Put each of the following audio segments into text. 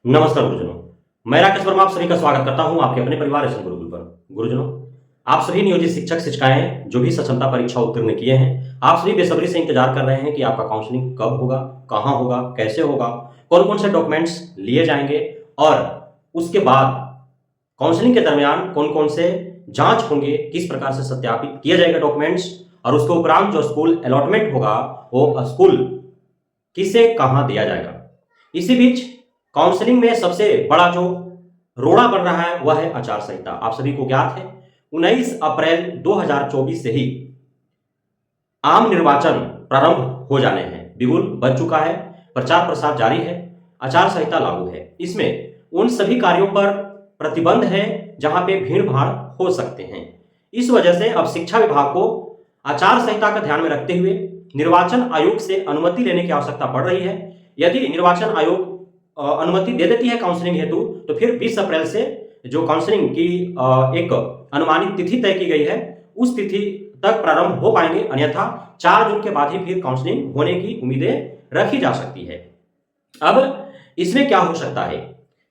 नमस्कार गुरुजनों। मैं राकेश वर्मा आप सभी का स्वागत करता हूं आपके अपने परिवार एसएम गुरुकुल पर। गुरुजनों, आप सभी नियोजित शिक्षक शिक्षिकाएं जो भी सक्षमता परीक्षा उत्तीर्ण किए हैं, आप सभी बेसब्री से इंतजार कर रहे हैं कि आपका काउंसलिंग कब होगा, कहां होगा, कैसे होगा, कौन-कौन से डॉक्यूमेंट्स लिए जाएंगे और उसके बाद काउंसलिंग के दरमियान कौन-कौन से जांच होंगे, किस प्रकार से सत्यापित किए जाएगा डॉक्यूमेंट्स और उसके उपरांत जो स्कूल अलॉटमेंट होगा वो स्कूल किसे कहां दिया जाएगा। इसी बीच काउंसलिंग में सबसे बड़ा जो रोड़ा बन रहा है वह है आचार संहिता। आप सभी को ज्ञात है 19 अप्रैल 2024 से ही आम निर्वाचन प्रारंभ हो जाने हैं। बिगुल बज चुका है, प्रचार प्रसार जारी है, आचार संहिता लागू है। इसमें उन सभी कार्यों पर प्रतिबंध है जहां पे भीड़ भाड़ हो सकते हैं। इस वजह से अब शिक्षा विभाग को आचार संहिता का ध्यान में रखते हुए निर्वाचन आयोग से अनुमति लेने की आवश्यकता पड़ रही है। यदि निर्वाचन आयोग अनुमति दे देती है काउंसलिंग हेतु तो फिर 20 अप्रैल से जो काउंसलिंग की एक अनुमानित तिथि तय की गई है उस तिथि तक प्रारंभ हो पाएंगे, अन्यथा 4 जून के बाद ही फिर काउंसलिंग होने की उम्मीदें रखी जा सकती है। अब इसमें क्या हो सकता है,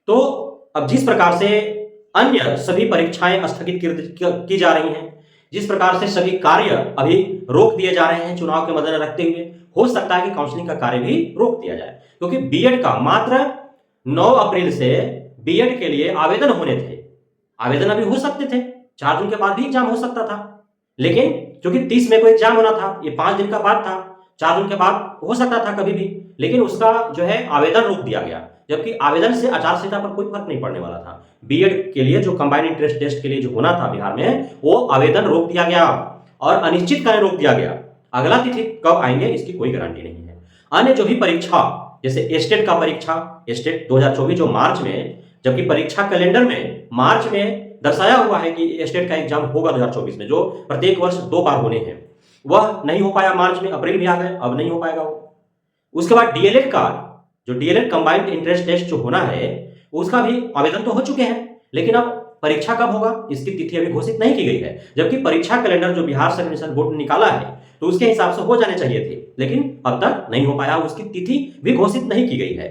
तो अब जिस प्रकार से अन्य सभी परीक्षाएं स्थगित की जा रही हैं, जिस प्रकार से सभी कार्य अभी रोक दिए जा रहे हैं चुनाव के मद्देनजर रखते हुए, हो सकता है कि काउंसलिंग का कार्य भी रोक दिया जाए, क्योंकि बीएड का मात्र 9 अप्रैल से बीएड के लिए आवेदन होने थे। आवेदन अभी हो सकते थे, 4 जून के बाद भी एग्जाम हो सकता था, लेकिन क्योंकि 30 मई को एग्जाम होना था, ये 5 दिन का बाद था, 4 जून के बाद हो सकता था कभी भी, लेकिन उसका जो है आवेदन रोक दिया गया। जबकि आवेदन से आचार संहिता पर कोई फर्क नहीं पड़ने वाला था। बीएड के लिए जो कंबाइंड इंट्रेंस टेस्ट के लिए जो होना था बिहार में, वो आवेदन रोक दिया गया और अनिश्चित काल रोक दिया गया। अगला तिथि कब आएंगे इसकी कोई गारंटी नहीं है। अन्य जो भी परीक्षा, जैसे स्टेट का परीक्षा, स्टेट 2024 जो मार्च में, जबकि परीक्षा कैलेंडर में मार्च में दर्शाया हुआ है कि स्टेट का एग्जाम होगा 2024 में, जो प्रत्येक वर्ष 2 बार होने हैं, वह नहीं हो पाया मार्च में, अप्रैल भी आ गए, अब नहीं हो पाएगा वो। उसके बाद डीएलएड का जो डीएलएड कंबाइंड इंट्रेंस टेस्ट जो होना है उसका भी आवेदन तो हो चुके हैं, लेकिन अब परीक्षा कब होगा इसकी तिथि अभी घोषित नहीं की गई है। जबकि परीक्षा कैलेंडर जो बिहार सर्विस बोर्ड ने निकाला है तो उसके हिसाब से हो जाने चाहिए थे, लेकिन अब तक नहीं हो पाया, उसकी तिथि भी घोषित नहीं की गई है।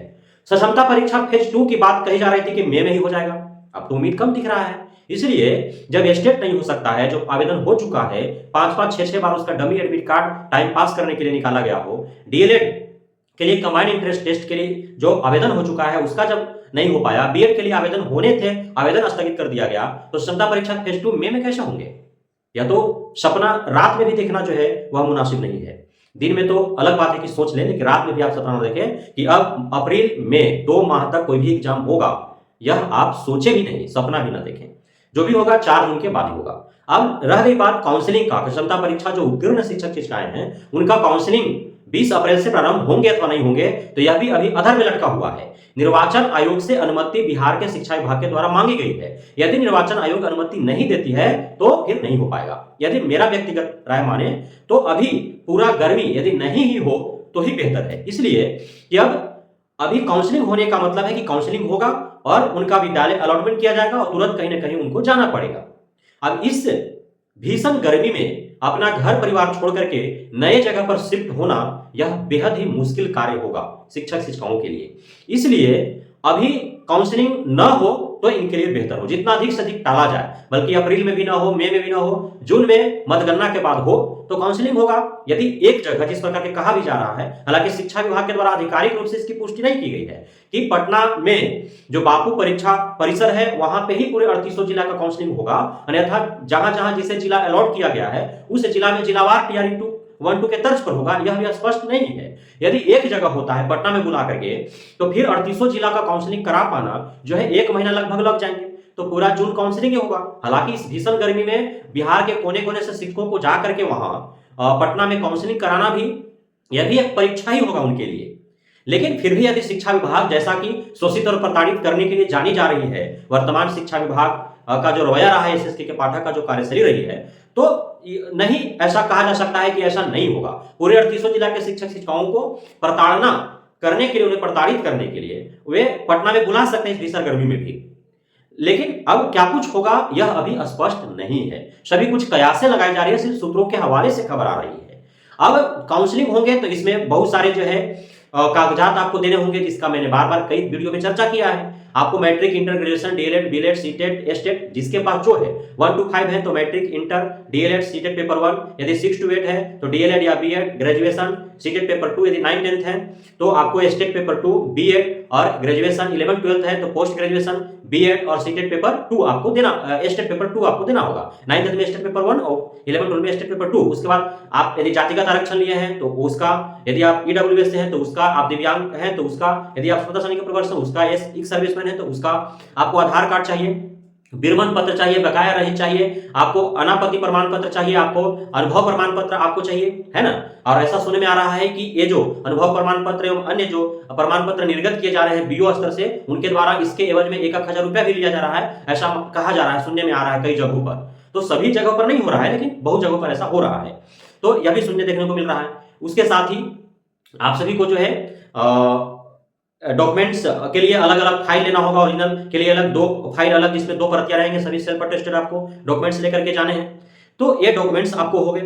सक्षमता परीक्षा फेज 2 की बात कही जा रही थी कि मई में ही हो जाएगा, अब तो उम्मीद कम दिख रहा है। इसलिए जब स्टेट नहीं हो सकता है, जो आवेदन हो चुका है, 5-5, 6-6 बार उसका dummy admit card time pass करने के लिए निकाला गया हो, डीएलएड के लिए कंबाइंड इंट्रेंस टेस्ट के लिए जो आवेदन हो चुका है उसका जब नहीं हो पाया, बीएड के लिए आवेदन होने थे, आवेदन स्थगित कर दिया गया, तो क्षमता परीक्षा फेज 2 मई में कैसे होंगे? या तो सपना रात में भी देखना जो है वह मुनासिब नहीं है। दिन में तो अलग बात है कि सोच लें, लेकिन रात में भी आप सपना न देखें कि अब अप्रैल में 2 माह तक कोई भी एग्जाम होगा, यह आप सोचे भी नहीं, सपना भी ना देखें। जो भी होगा 4 जून के बाद ही होगा। अब रह गई बात काउंसलिंग का, क्षमता परीक्षा जो उत्तीर्ण शिक्षक शिक्षिकाएं हैं उनका काउंसलिंग 20 अप्रैल से प्रारंभ होंगे अथवा नहीं होंगे, तो यह भी अभी अधर में लटका हुआ है। निर्वाचन आयोग से अनुमति बिहार के शिक्षा विभाग के द्वारा मांगी गई है। यदि निर्वाचन आयोग अनुमति नहीं देती है तो फिर नहीं हो पाएगा। यदि मेरा व्यक्तिगत राय माने तो अभी पूरा गर्मी यदि नहीं ही हो तो ही बेहतर है, इसलिए कि अब अभी काउंसलिंग होने का मतलब है कि काउंसलिंग होगा और उनका विद्यालय अलॉटमेंट किया जाएगा और तुरंत कहीं ना कहीं उनको जाना पड़ेगा। अब इस भीषण गर्मी में अपना घर परिवार छोड़ करके नए जगह पर शिफ्ट होना यह बेहद ही मुश्किल कार्य होगा शिक्षक शिक्षकों के लिए। इसलिए अभी काउंसलिंग न हो तो इनके लिए बेहतर हो, जितना अधिक से अधिक टाला जाए, बल्कि अप्रैल में भी ना हो, मई में भी ना हो, जून में मतगणना के बाद हो तो काउंसलिंग होगा। यदि एक जगह जिस प्रकार के कहा भी जा रहा है, हालांकि शिक्षा विभाग के द्वारा आधिकारिक रूप से इसकी पुष्टि नहीं की गई है कि पटना में जो बापू परीक्षा परिसर है वहां पे ही पूरे 3800 जिला का काउंसलिंग होगा, अन्यथा जहां जहां जिसे जिला अलॉट किया गया है उस जिला में जिलावार टीआरई 1-2 के तर्ज पर होगा, यह भी स्पष्ट नहीं है। यदि एक जगह होता है पटना में बुला करके तो फिर 3800 जिला का काउंसलिंग करा पाना जो है 1 महीना लगभग लग जाएंगे, तो पूरा जून काउंसलिंग ही होगा। हालांकि इस भीषण गर्मी में बिहार के कोने कोने से शिक्षकों को जा करके वहां पटना में काउंसलिंग कराना भी, यह भी एक परीक्षा ही होगा उनके लिए। लेकिन फिर भी यदि शिक्षा विभाग जैसा कि शोषित और प्रताड़ित करने के लिए जानी जा रही है, वर्तमान शिक्षा विभाग का जो रवैया रहा है, एसएसके के पाठक का जो कार्यशैली रही है, तो नहीं ऐसा कहा जा सकता है कि ऐसा नहीं होगा। पूरे 3800 जिला के शिक्षक शिक्षिकाओं को प्रताड़ना करने के लिए, उन्हें प्रताड़ित करने के लिए वे पटना में बुला सकते हैं इस भीषण गर्मी में भी। लेकिन अब क्या कुछ होगा यह अभी स्पष्ट नहीं है, सभी कुछ कयासें लगाई जा रही है, सिर्फ सूत्रों के हवाले से खबर आ रही है। अब काउंसलिंग होंगे तो इसमें बहुत सारे जो है कागजात आपको देने होंगे, जिसका मैंने बार बार कई वीडियो में चर्चा किया है। आपको matric, inter, graduation, DElEd, BElEd, CTET, STET, जिसके पास जो है 1 to 5 है तो matric, inter, DElEd, CTET paper 1, यदि 6 to 8 है तो डीएलएड या बीएड, ग्रेजुएशन, सीटेट पेपर 2, यदि 9 10th है तो आपको एस्टेट पेपर 2, बीएड और ग्रेजुएशन, 11 12th है तो पोस्ट ग्रेजुएशन, बीएड और सीटेट पेपर 2 आपको देना, एस्टेट पेपर 2 आपको देना होगा। 9th 10th में एस्टेट पेपर 1 और 11 12 में एस्टेट पेपर 2। उसके बाद आप यदि जातिगत आरक्षण लिए हैं तो उसका, यदि आप ईडब्ल्यूएस से हैं तो उसका, आप दिव्यांग हैं तो उसका, यदि आप स्वतंत्र सैनिक प्रवर्तन उसका, एक सर्विसमैन है तो उसका, आपको आधार कार्ड चाहिए, विरमण पत्र चाहिए, बकाया रहित चाहिए, आपको अनापत्ति प्रमाण पत्र चाहिए, आपको अनुभव प्रमाण पत्र आपको चाहिए, है ना। और ऐसा सुनने में आ रहा है कि ये जो अनुभव प्रमाण पत्र एवं अन्य जो प्रमाण पत्र निर्गत किए जा रहे हैं बीओ स्तर से, उनके द्वारा इसके एवज में 1,000 रुपया भी लिया जा रहा है, ऐसा कहा जा रहा है, सुनने में आ रहा है कई जगहों पर। तो सभी जगहों पर नहीं हो रहा है, लेकिन बहुत जगहों पर ऐसा हो रहा है, तो यह भी सुनने देखने को मिल रहा है। उसके साथ ही आप सभी को जो है डॉक्यूमेंट्स के लिए अलग अलग फाइल लेना होगा, ओरिजिनल के लिए अलग 2 फाइल अलग, जिसमें 2 प्रतियां रहेंगे, सभी सेल्फ अटेस्टेड आपको डॉक्यूमेंट्स लेकर के जाने हैं। तो ये डॉक्यूमेंट्स आपको हो गए।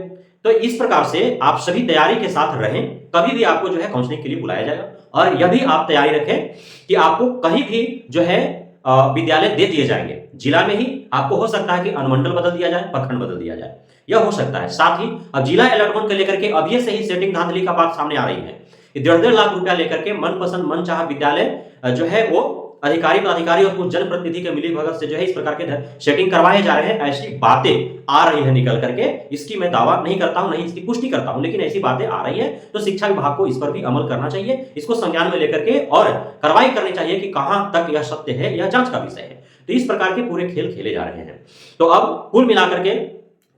तो इस प्रकार से आप सभी तैयारी के साथ रहें, कभी भी आपको जो है काउंसलिंग के लिए बुलाया जाएगा। और यह भी आप तैयारी रखें कि आपको कहीं भी जो है विद्यालय दे दिए जाएंगे, जिला में ही आपको हो सकता है कि अनुमंडल बदल दिया जाए, प्रखंड बदल दिया जाए, यह हो सकता है। साथ ही अब जिला अलॉटमेंट को लेकर के अभी से ही सेटिंग धांधली का बात सामने आ रही है। 1.5 लाख रुपया लेकर के मनपसंद मनचाहा विद्यालय जो है वो अधिकारी पदाधिकारी और कुछ जनप्रतिनिधि के मिली भगत से जो है इस प्रकार के सेटिंग करवाए जा रहे हैं। ऐसी बातें आ रही है निकल करके, इसकी मैं दावा नहीं करता हूं, नहीं इसकी पुष्टि करता हूं, लेकिन ऐसी बातें आ रही है। तो शिक्षा विभाग को इस पर भी अमल करना चाहिए, इसको संज्ञान में लेकर के और कार्रवाई करनी चाहिए कि कहां तक यह सत्य है, यह जांच का विषय है। तो इस प्रकार के पूरे खेल खेले जा रहे हैं। तो अब कुल मिलाकर के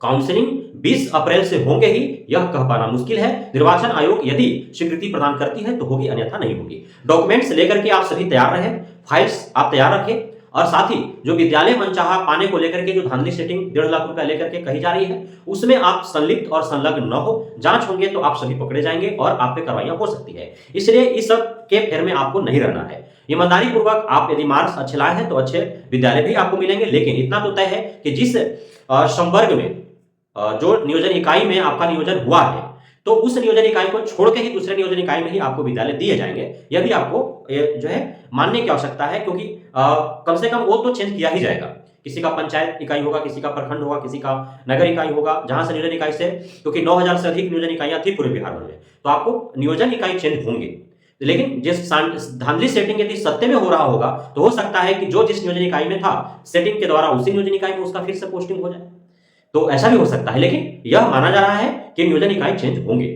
काउंसलिंग 20 अप्रैल से होंगे ही, यह कह पाना मुश्किल है। निर्वाचन आयोग यदि स्वीकृति प्रदान करती है तो होगी, अन्यथा नहीं होगी। डॉक्यूमेंट्स लेकर के आप सभी तैयार रहें, फाइल्स आप तैयार रखें, और साथ ही जो विद्यालय मनचाहा पाने को लेकर के जो धांधली सेटिंग 1.5 लाख रुपया लेकर के कही जा रही है, उसमें आप संलिप्त और संलग्न न हो। जांच होंगे तो आप सभी पकड़े जाएंगे और आप पे कार्रवाइयां हो सकती है। इसलिए इस सब के फेर में आपको नहीं रहना है। ईमानदारी पूर्वक आप यदि मार्क्स अच्छे लाए हैं तो अच्छे विद्यालय भी आपको मिलेंगे। लेकिन इतना तो तय है कि जिस संवर्ग में जो नियोजन इकाई में आपका नियोजन हुआ है, तो उस नियोजन इकाई को छोड़ के ही दूसरे नियोजन इकाई में ही आपको विद्यालय दिए जाएंगे। यह भी आपको जो है मानने की आवश्यकता है, क्योंकि कम से कम वो तो चेंज किया ही जाएगा। किसी का पंचायत इकाई होगा, किसी का प्रखंड होगा, किसी का नगर इकाई होगा, जहां से नियोजन इकाई से, क्योंकि 9,000 से अधिक नियोजन इकाइयां थी पूरे बिहार में, तो आपको नियोजन इकाई चेंज होंगे। लेकिन जिस धांधली सेटिंग यदि सत्य में हो रहा होगा तो हो सकता है कि जो जिस नियोजन इकाई में था, सेटिंग के द्वारा उसी नियोजन इकाई में उसका फिर से पोस्टिंग हो जाए, तो ऐसा भी हो सकता है। लेकिन यह माना जा रहा है कि नियोजन इकाई चेंज होंगे।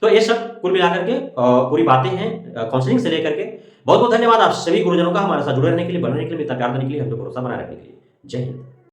तो ये सब कुल मिलाकर के पूरी बातें हैं काउंसलिंग से लेकर के। बहुत बहुत धन्यवाद आप सभी गुरुजनों का हमारे साथ जुड़े रहने के लिए, बनने के लिए, इतना प्यार देने के लिए, हम पे भरोसा बनाए रखने के लिए। जय हिंद।